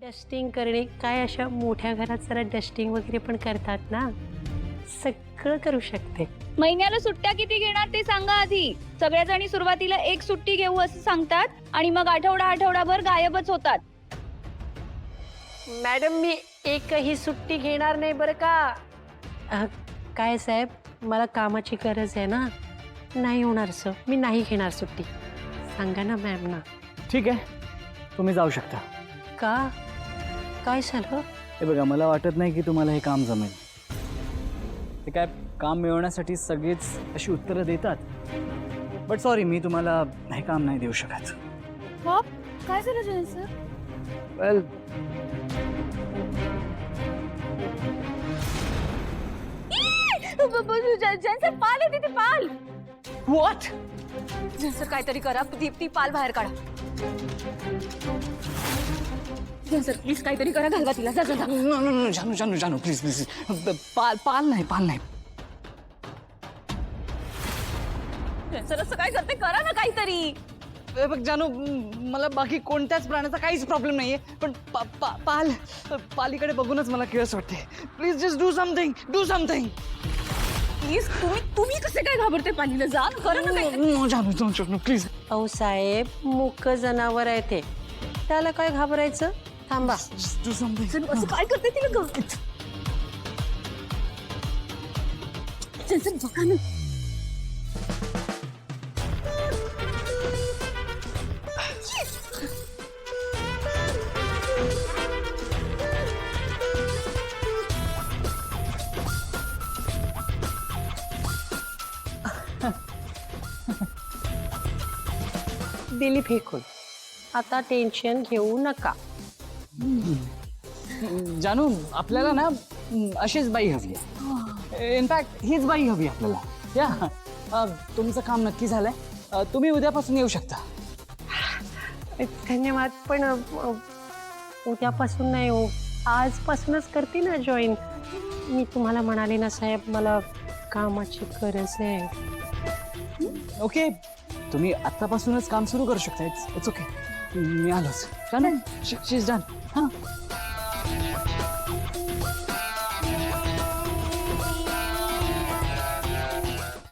Dusting करणे काय अशा मोठ्या घरात जरा डस्टिंग वगैरे पण करतात ना, सगळं करू शकते. महिन्याला सुट्ट्या किती घेणार ते सांगा आधी. सगळ्या जणी सुरुवातीला एक सुट्टी घेऊ असं सांगतात आणि मग आठवडाभर गायबच होतात. मॅडम मी एकही सुट्टी घेणार नाही बरं का. काय साहेब, मला कामाची गरज आहे ना, नाही होणार सर, मी नाही घेणार सुट्टी. सांगा ना मॅम ना. ठीक आहे, तुम्ही जाऊ शकता. का काय झालं? हे बघा, मला वाटत नाही की तुम्हाला हे काम जमेल. ते काय काम मिळवण्यासाठी सगळेच अशी उत्तरं देतात. बट सॉरी, मी तुम्हाला हे काम नाही देऊ शकत. काय झालं जयंत सर? वेल, जयंत सर, पाल आहे तिथे, पाल. व्हॉट? जयंत सर काहीतरी करा, ती पाल बाहेर काढा. जयंत सर प्लीज काहीतरी करा, घालवा तिला. जा जा जा. जानू प्लीज प्लीज. पाल नाही. जयंत सर असं काय करते, करा ना काहीतरी. हे बघ जानू, मला बाकी कोणत्याच प्राण्याचा काहीच प्रॉब्लेम नाहीये, पण पालीकडे बघूनच मला किळस वाटते. Please just do something. Please तुम्ही कसे काय घाबरते पालीला? जा ना, करा ना काही. जानू प्लीज. अहो साहेब, मुक जनावर आहे ते, त्याला काय घाबरायचं? थांबा. Do something. असं काय करते तिला ग? जयंत सर बघा ना. दिली फेकून. आता टेन्शन घेऊ नका. जानू, आपल्याला ना अशीच बाई हवी आहे. इनफॅक्ट हीच बाई हवी आपल्याला. या तुमचं काम नक्की झालंय. तुम्ही उद्यापासून येऊ शकता. धन्यवाद, पण उद्यापासून नाही हो, आजपासूनच करते ना जॉईन. मी तुम्हाला म्हणाले ना साहेब, मला कामाची गरज आहे. ओके, तुम्ही आत्तापासूनच काम सुरू करू शकता. It's okay. मी आलोच. She is done. हां.